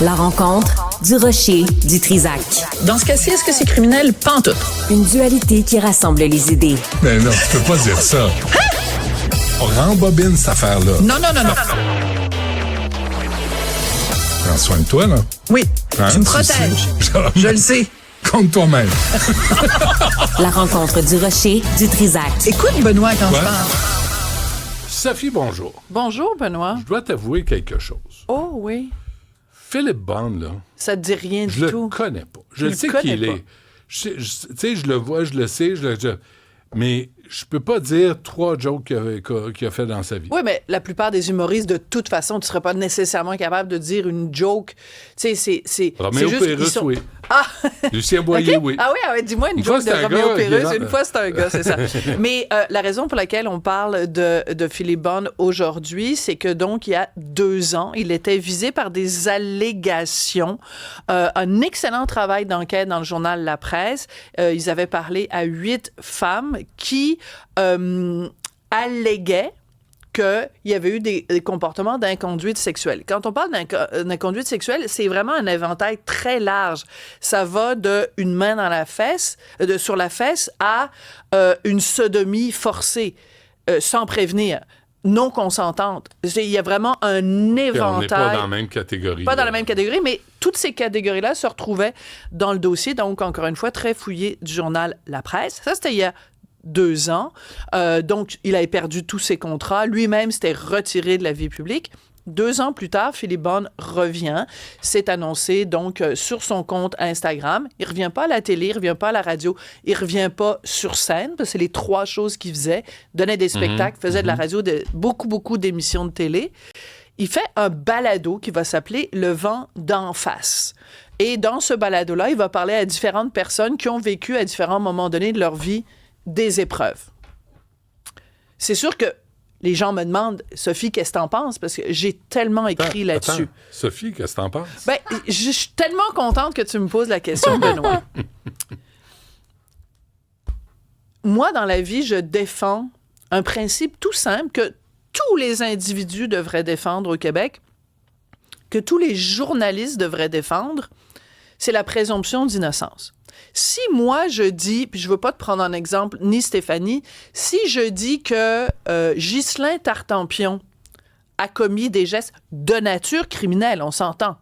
La rencontre du rocher du Trisac. Dans ce cas-ci, est-ce que c'est criminel? Pas en tout. Une dualité qui rassemble les idées. Mais non, tu peux pas dire ça. On rembobine cette affaire-là. Non. Prends soin de toi, là. Oui, Hein, tu me tu protèges. sais. Je le sais. Contre toi-même. La rencontre du rocher du Trisac. Écoute, Benoît, quand Ouais. je parle. Sophie, bonjour. Bonjour, Benoît. Je dois t'avouer quelque chose. Oh, oui. Philippe Bond, là, Ça te dit rien je du le tout. connais pas. Tu Je le sais connais qui il pas. est. Tu sais, je le vois, je le sais, mais je peux pas dire 3 jokes qu'il a fait dans sa vie. Oui, mais la plupart des humoristes, de toute façon, tu ne serais pas nécessairement capable de dire une joke. Tu sais, c'est Roméo juste Pérus, qu'ils sont... oui. Ah! Lucien Boyer, OK? oui. Ah oui, dis-moi une Une fois, joke de c'était un Roméo gars, Pérus. il est Une fois, c'est un gars, c'est ça. Mais la raison pour laquelle on parle de Philippe Bond aujourd'hui, c'est que donc, il y a 2 ans, il était visé par des allégations. Un excellent travail d'enquête dans le journal La Presse. Ils avaient parlé à 8 femmes qui alléguaient qu'il y avait eu des comportements d'inconduite sexuelle. Quand on parle d'inconduite sexuelle, c'est vraiment un éventail très large. Ça va de une main dans la fesse, sur la fesse, à une sodomie forcée, sans prévenir, non consentante. Il y a vraiment un éventail. On n'est pas dans la même catégorie. Pas dans la même catégorie, mais toutes ces catégories-là se retrouvaient dans le dossier, donc encore une fois, très fouillé du journal La Presse. Ça, c'était il y a 2 ans. Donc, il avait perdu tous ses contrats. Lui-même s'était retiré de la vie publique. 2 ans plus tard, Philippe Bond revient. C'est annoncé donc sur son compte Instagram. Il revient pas à la télé, il revient pas à la radio, il revient pas sur scène, parce que c'est les 3 choses qu'il faisait. Donnait des spectacles, faisait de la radio, beaucoup d'émissions de télé. Il fait un balado qui va s'appeler Le vent d'en face. Et dans ce balado-là, il va parler à différentes personnes qui ont vécu à différents moments donnés de leur vie des épreuves. C'est sûr que les gens me demandent, Sophie, qu'est-ce que t'en penses? Parce que j'ai tellement écrit là-dessus. Attends. Sophie, qu'est-ce que t'en penses? Ben, je suis tellement contente que tu me poses la question, Benoît. Moi, dans la vie, je défends un principe tout simple que tous les individus devraient défendre au Québec, que tous les journalistes devraient défendre, c'est la présomption d'innocence. Si moi, je dis, puis je veux pas te prendre en exemple, ni Stéphanie, si je dis que Ghislain Tartampion a commis des gestes de nature criminelle, on s'entend.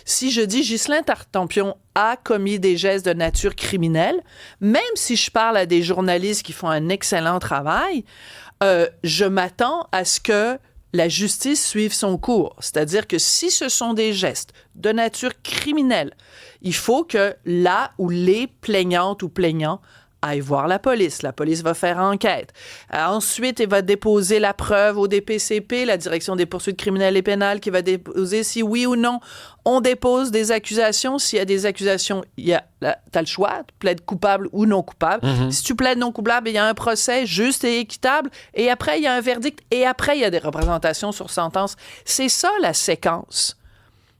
Si je dis Ghislain Tartampion a commis des gestes de nature criminelle, même si je parle à des journalistes qui font un excellent travail, je m'attends à ce que la justice suive son cours. C'est-à-dire que si ce sont des gestes de nature criminelle, il faut que là où les plaignantes ou plaignants aillent voir la police. La police va faire enquête. Ensuite, elle va déposer la preuve au DPCP, la Direction des poursuites criminelles et pénales, qui va déposer si oui ou non on dépose des accusations. S'il y a des accusations, t'as le choix, tu plaides coupable ou non coupable. Si tu plaides non coupable, il y a un procès juste et équitable, et après, il y a un verdict, et après, il y a des représentations sur sentence. C'est ça, la séquence.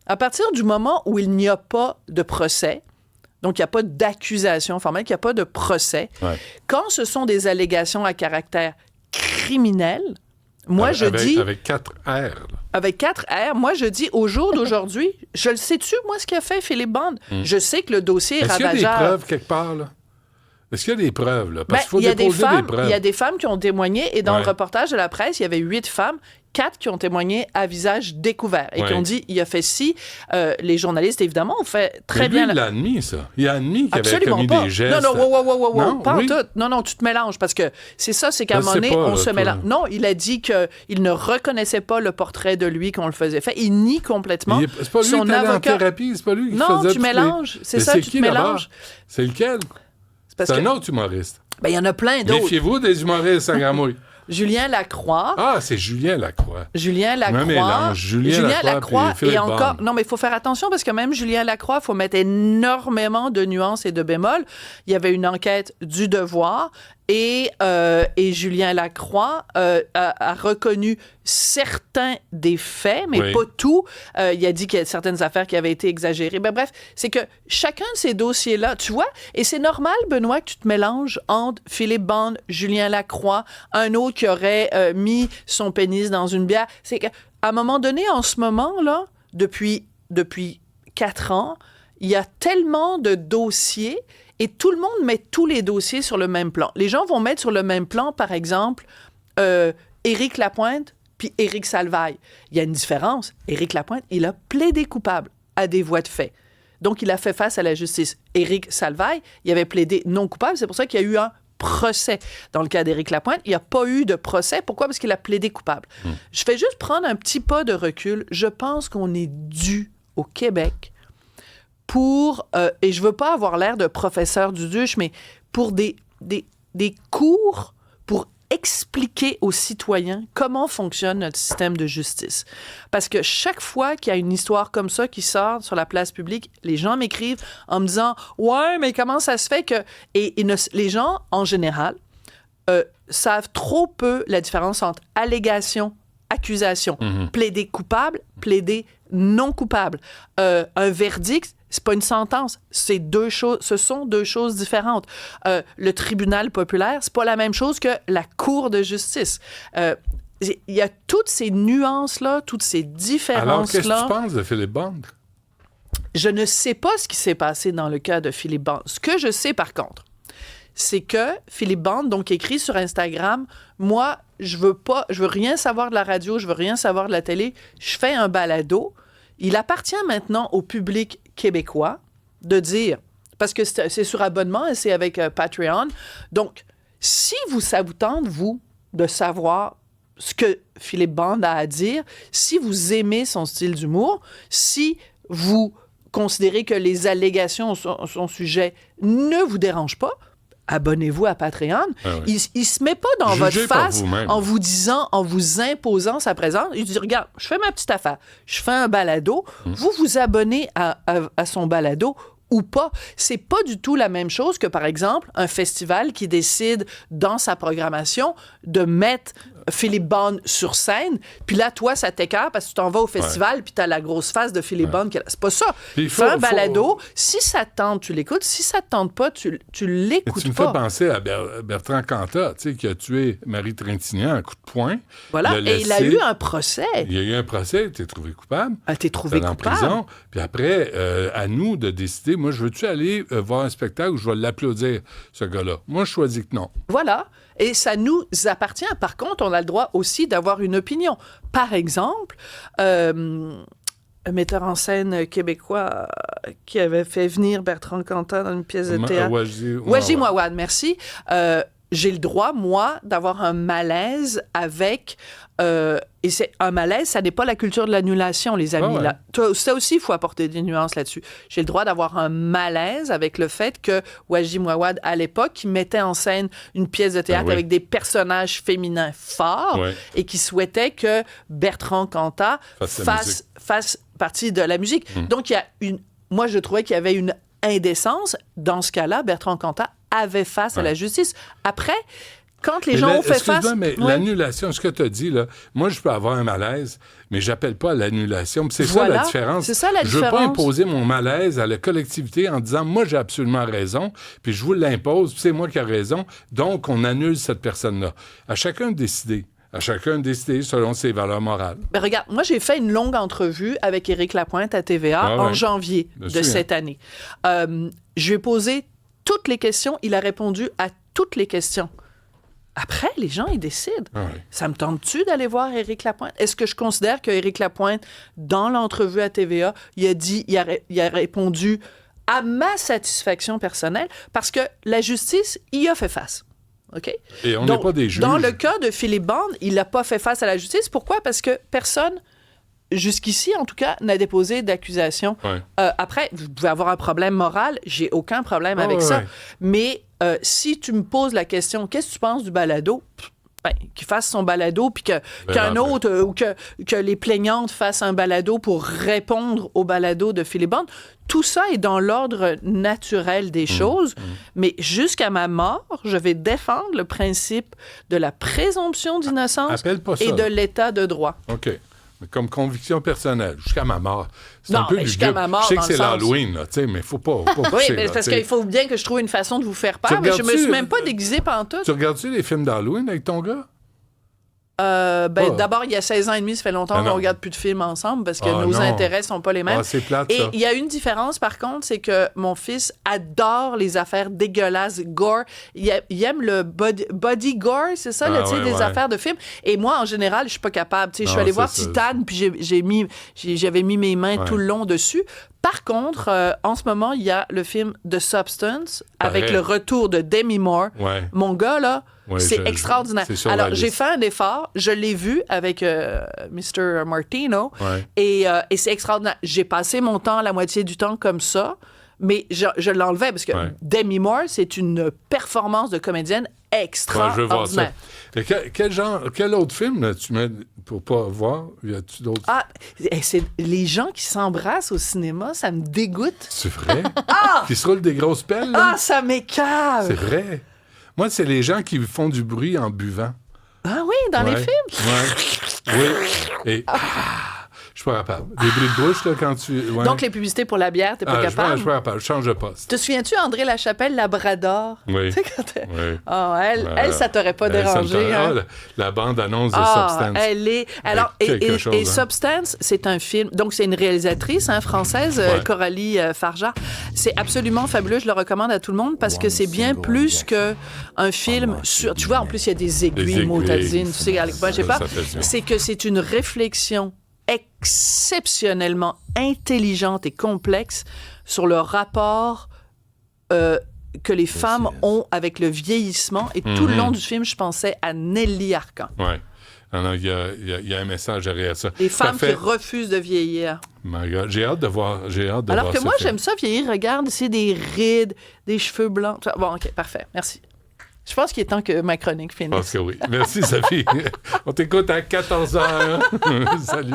À partir du moment où il n'y a pas de procès, donc, il n'y a pas d'accusation formelle, qu'il n'y a pas de procès. Ouais. Quand ce sont des allégations à caractère criminel, moi, je dis... Avec 4 R. Là. Avec 4 R, moi, je dis, au jour d'aujourd'hui, je le sais-tu, moi, ce qu'a fait Philippe Bond? Je sais que le dossier est ravageable. Est-ce qu'il y a des preuves quelque part, là? Est-ce qu'il y a des preuves, là? Parce qu'il faut déposer des preuves. Il y a des femmes qui ont témoigné, et dans le reportage de la presse, il y avait 8 femmes, 4 qui ont témoigné à visage découvert et qui ont dit, il a fait ci. Les journalistes, évidemment, ont fait très bien... il a admis ça. Il a admis qu'il Absolument avait commis pas. des gestes. Non, pas en tout. Non, tu te mélanges, parce que c'est ça, c'est qu'à un moment donné, on se mélange. Non, il a dit qu'il ne reconnaissait pas le portrait de lui qu'on le faisait faire. Il nie complètement. C'est pas lui qui est allé en thérapie, c'est pas lui qui faisait... Non, tu mélanges. C'est ça, tu te mélanges. C'est lequel? C'est un autre humoriste. Ben, il y en a plein d'autres. Méfiez-vous des humoristes à Gramouille. Julien Lacroix. Ah, c'est Julien Lacroix. Julien Lacroix. Mélange Julien Lacroix et encore... Non, mais il faut faire attention parce que même Julien Lacroix, il faut mettre énormément de nuances et de bémols. Il y avait une enquête du Devoir et Julien Lacroix a reconnu certains des faits, mais pas tout. Il a dit qu'il y a certaines affaires qui avaient été exagérées. Ben, bref, c'est que chacun de ces dossiers-là, tu vois, et c'est normal, Benoît, que tu te mélanges entre Philippe Bond, Julien Lacroix, un autre qui aurait mis son pénis dans une bière. C'est qu'à un moment donné, en ce moment-là, depuis 4 ans, il y a tellement de dossiers et tout le monde met tous les dossiers sur le même plan. Les gens vont mettre sur le même plan, par exemple, Éric Lapointe puis Éric Salvaille. Il y a une différence. Éric Lapointe, il a plaidé coupable à des voies de fait. Donc, il a fait face à la justice. Éric Salvaille, il avait plaidé non coupable. C'est pour ça qu'il y a eu un procès. Dans le cas d'Éric Lapointe, il n'y a pas eu de procès. Pourquoi? Parce qu'il a plaidé coupable. Je fais juste prendre un petit pas de recul. Je pense qu'on est dû au Québec pour, et je veux pas avoir l'air de professeur du duche, mais pour des cours pour expliquer aux citoyens comment fonctionne notre système de justice. Parce que chaque fois qu'il y a une histoire comme ça qui sort sur la place publique, les gens m'écrivent en me disant « Ouais, mais comment ça se fait que... » Et les gens, en général, savent trop peu la différence entre allégation, accusation. Plaider coupable, plaider non coupable. Un verdict, c'est pas une sentence, c'est deux choses, ce sont deux choses différentes. Le tribunal populaire, c'est pas la même chose que la cour de justice. Il y a toutes ces nuances-là, toutes ces différences-là. Alors, qu'est-ce que tu penses de Philippe Bond? Je ne sais pas ce qui s'est passé dans le cas de Philippe Bond. Ce que je sais, par contre, c'est que Philippe Bond, donc, écrit sur Instagram, moi, je veux rien savoir de la radio, je veux rien savoir de la télé, je fais un balado. Il appartient maintenant au public québécois de dire, parce que c'est sur abonnement et c'est avec Patreon, donc, si ça vous tente, vous, de savoir ce que Philippe Bond a à dire, si vous aimez son style d'humour, si vous considérez que les allégations à son sujet ne vous dérangent pas, abonnez-vous à Patreon. Ah oui. Il se met pas dans votre face en vous disant, en vous imposant sa présence. Il dit, regarde, je fais ma petite affaire. Je fais un balado. Vous vous abonnez à son balado ou pas. C'est pas du tout la même chose que, par exemple, un festival qui décide dans sa programmation de mettre Philippe Bond sur scène, puis là, toi, ça t'écoeure parce que tu t'en vas au festival puis t'as la grosse face de Philippe Bond. C'est pas ça. Fais un balado. Si ça te tente, tu l'écoutes. Si ça te tente pas, tu l'écoutes pas. Tu me fais penser à Bertrand Cantat, tu sais, qui a tué Marie Trintignant à un coup de poing. Voilà, et il a eu un procès. Il y a eu un procès, t'es trouvé coupable. T'es trouvé coupable. En prison. Puis après, à nous de décider, moi, je veux-tu aller voir un spectacle où je vais l'applaudir, ce gars-là? Moi, je choisis que non. Voilà. Et ça nous appartient. Par contre, on a le droit aussi d'avoir une opinion. Par exemple, un metteur en scène québécois qui avait fait venir Bertrand Cantat dans une pièce de théâtre. Waji Mawad, merci. J'ai le droit, moi, d'avoir un malaise avec... et c'est un malaise, ça n'est pas la culture de l'annulation, les amis. Là. Ça aussi, il faut apporter des nuances là-dessus. J'ai le droit d'avoir un malaise avec le fait que Waji Mawad, à l'époque, qui mettait en scène une pièce de théâtre avec des personnages féminins forts et qui souhaitait que Bertrand Cantat fasse partie de la musique. Donc, il y a moi, je trouvais qu'il y avait une indécence. Dans ce cas-là, Bertrand Cantat avait face à la justice. Après, quand les gens ont fait face... mais l'annulation, ce que tu as dit, là, moi, je peux avoir un malaise, mais j'appelle pas à l'annulation. C'est ça la différence. C'est ça la différence. Je veux pas imposer mon malaise à la collectivité en disant, moi, j'ai absolument raison, puis je vous l'impose, puis c'est moi qui ai raison, donc on annule cette personne-là. À chacun de décider. À chacun de décider selon ses valeurs morales. Ben regarde, moi, j'ai fait une longue entrevue avec Éric Lapointe à TVA en janvier de cette année. Je lui ai posé toutes les questions. Il a répondu à toutes les questions. Après, les gens, ils décident. Ça me tente-tu d'aller voir Éric Lapointe? Est-ce que je considère qu'Éric Lapointe, dans l'entrevue à TVA, il a répondu à ma satisfaction personnelle? Parce que la justice y a fait face. OK? Et on n'est pas des juges. Dans le cas de Philippe Bond, il n'a pas fait face à la justice. Pourquoi? Parce que personne, jusqu'ici en tout cas, n'a déposé d'accusation. Après, vous pouvez avoir un problème moral. J'ai aucun problème avec ça. Mais si tu me poses la question, qu'est-ce que tu penses du balado? Qu'il fasse son balado, puis qu'un autre, ou que les plaignantes fassent un balado pour répondre au balado de Philippe Bond. Tout ça est dans l'ordre naturel des choses, mais jusqu'à ma mort, je vais défendre le principe de la présomption d'innocence et de l'état de droit. OK. Mais comme conviction personnelle, jusqu'à ma mort. C'est un peu jusqu'à ma mort. Je sais que c'est l'Halloween, là, mais il ne faut pas oui, mais parce qu'il faut bien que je trouve une façon de vous faire peur, mais je ne me suis même pas déguisée pantoute. Tu regardes-tu les films d'Halloween avec ton gars? D'abord, il y a 16 ans et demi, ça fait longtemps qu'on ne regarde plus de films ensemble parce que nos intérêts ne sont pas les mêmes. C'est plate, et il y a une différence, par contre, c'est que mon fils adore les affaires dégueulasses, gore. Il aime le body gore, c'est ça, des affaires de films. Et moi, en général, je suis pas capable. Je suis allée voir Titane, puis j'avais mis mes mains tout le long dessus. Par contre, en ce moment, il y a le film The Substance avec le retour de Demi Moore. Ouais. Mon gars, là, Ouais, c'est extraordinaire. Alors, j'ai fait un effort. Je l'ai vu avec Mr. Martino. Ouais. Et c'est extraordinaire. J'ai passé mon temps, la moitié du temps, comme ça. Mais je l'enlevais parce que Demi Moore, c'est une performance de comédienne extraordinaire. Je veux voir ça. Et quel autre film là, tu mets pour pas voir? Y a-tu d'autres? C'est les gens qui s'embrassent au cinéma, ça me dégoûte. C'est vrai? Qui se roulent des grosses pelles? Là? Ça m'écarte! C'est vrai? Moi, c'est les gens qui font du bruit en buvant. Ah oui, dans les films? Oui. Et... Je suis pas capable. Des bruits de bouche, là, quand tu... Ouais. Donc, les publicités pour la bière, t'es pas capable? Je suis pas capable. Je change de poste. Te souviens-tu, André Lachapelle, Labrador? Oui. Tu sais, quand elle, ça t'aurait pas dérangé. La bande-annonce de Substance. Elle est... Alors, et Substance, c'est un film... Donc, c'est une réalisatrice française, Coralie Farjard. C'est absolument fabuleux. Je le recommande à tout le monde parce que c'est bien plus qu'un film sur... Tu vois, en plus, il y a des aiguilles motadines. Tu sais, moi, je sais pas. C'est que c'est une réflexion exceptionnellement intelligente et complexe sur le rapport que les femmes ont avec le vieillissement. Et tout le long du film, je pensais à Nelly Arcan. Oui. Il y a un message derrière ça. Les femmes qui refusent de vieillir. My God. J'ai hâte de voir. Alors que moi, j'aime ça vieillir. Regarde, c'est des rides, des cheveux blancs. Bon, OK, parfait. Merci. Je pense qu'il est temps que ma chronique finisse. Je pense que oui. Merci, Sophie. On t'écoute à 14h. Salut.